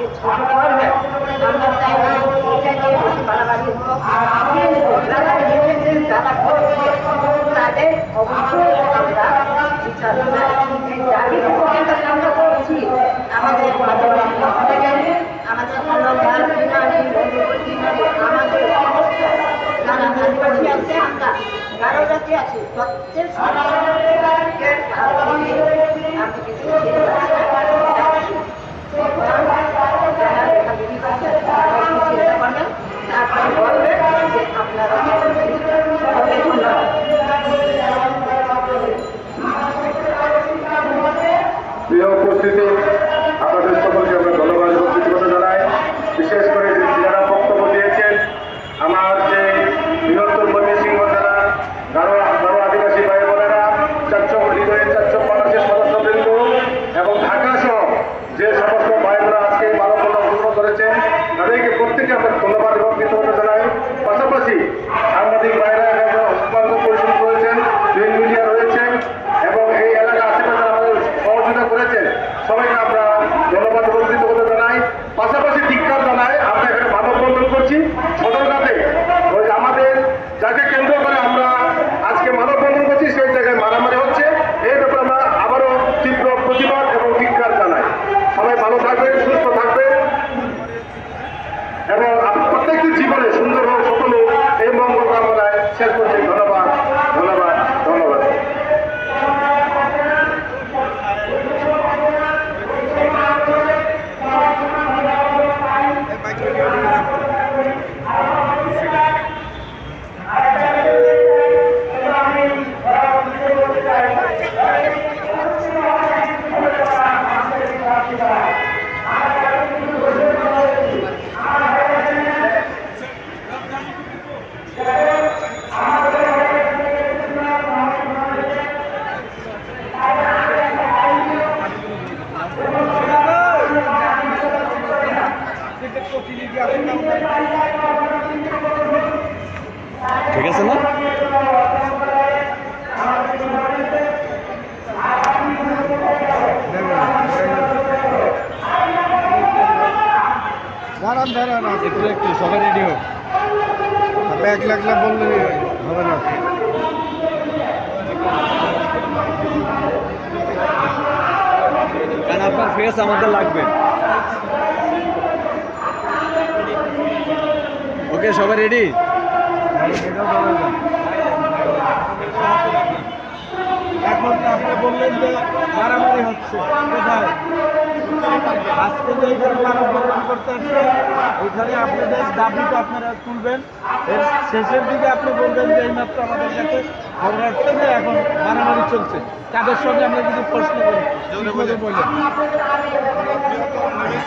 আমাদেরকে ছোট করবে। আমরা চাই না এটাকে বেশি বাড়াবাড়ি হোক। যারা এসেছেন যারা করছে তাদের অবশ্যই আমরা বিচার চাই। এই দাবিটুকু কিন্তু আমরা করছি আমাদের আমাদের অলঙ্কার বিনানি মধ্যবর্তী আমাদের সমস্ত যারা আদিবাসী আছে আমরা গারো জাতি আছে প্রত্যেক প্রিয় উপস্থিতি, আপনাদের সকলকে আমরা ধন্যবাদ এবং কৃতজ্ঞতা জানাই। বিশেষ করে যারা বক্তব্য দিয়েছেন, আমার যে বৃহত্তর ময়মনসিংহ জেলা গারো আদিবাসী ভাই বোনেরা, হৃদয়ের চারচক মানুষের সদস্যবৃন্দ এবং ঢাকা সহ যে সমস্ত ভাইরা আজকে মানববন্ধন অংশগ্রহণ করেছেন, তাদেরকে প্রত্যেকে আমরা ধন্যবাদ এবং কৃতজ্ঞতা জানাই। পাশাপাশি সাংবাদিক ভাইরা পরিশ্রম করেছেন, মিডিয়া রয়েছেন এবং এই এলাকা আশেপাশে আমাদের সহযোগিতা করেছেন, সবাইকে আমরা ধন্যবাদ এবং কৃতজ্ঞতা জানাই। পাশাপাশি ধিক্কার জানাই, আমরা এখানে মানববন্ধন করছি সদরঘাটে, ওই আমাদের যাকে কেন্দ্র করে আমরা আজকে মানববন্ধন করছি সেই জায়গায় মারামারি হচ্ছে। এই ব্যাপারে আমরা আবারও তীব্র প্রতিবাদ এবং ধিক্কার জানাই। সবাই ভালো থাকবেন, সুস্থ থাকবেন এবং প্রত্যেকটি জীবনে সুন্দর হোক, সফল হোক, এই মঙ্গল কামনায় শেষ করছি। ধন্যবাদ, ধন্যবাদ, ধন্যবাদ। ঠিক আছে না? দাঁড়ান একটু সবাই রেডি হোক। এক লাখ বললে হবে না। কারণ আপনার ফেস আমাদের লাগবে। ওকে, সবাই রেডি? এখন আপনি বললেন যে মারামারি হচ্ছে কোথায়? আজকে যে এখানে মানববন্ধন করতে আসছে, ওইখানে আপনাদের দাবিটা আপনারা তুলবেন। এর শেষের দিকে আপনি বলবেন যে এইমাত্র আমাদের কাছে খবর আসছে যে এখন মারামারি চলছে। তাদের সঙ্গে আমরা যদি প্রশ্ন করি, বললেন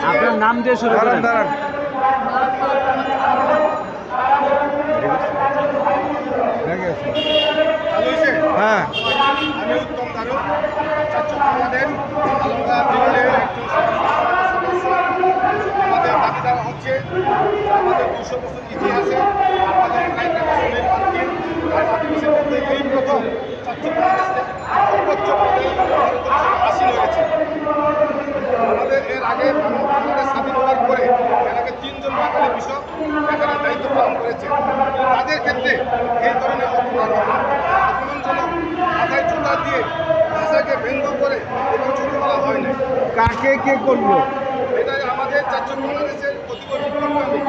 আপনার নাম দিয়ে শুরু করেন। দাঁড়ান। হ্যাঁ, আমি উত্তম দারু, চারচক আমাদের আলমগা বিরলের একজন সদস্য। আমাদের দাবি দেওয়া হচ্ছে আমাদের 200 বছর ইতিহাসে আমাদের সুনীল মার্কিন আর আদিবাসীর মধ্যে এই প্রথম চারচক সর্বোচ্চ পদে আসীন হয়েছে। আমাদের এর আগে বাংলাদেশ স্বাধীন হওয়ার পরে এলাকায় 3 জন বাঙালি কৃষক এখানে দায়িত্ব পালন করেছে। তাদের ক্ষেত্রে এই ধরনের অপমানজনক মাথায় জুতা দিয়ে ভাষাকে ব্যঙ্গ করে এবং ছোট বলা হয় না। কাকে কে করলো? এটা আমাদের চারজন বাংলাদেশের প্রতিকূল বিপ্লবকামী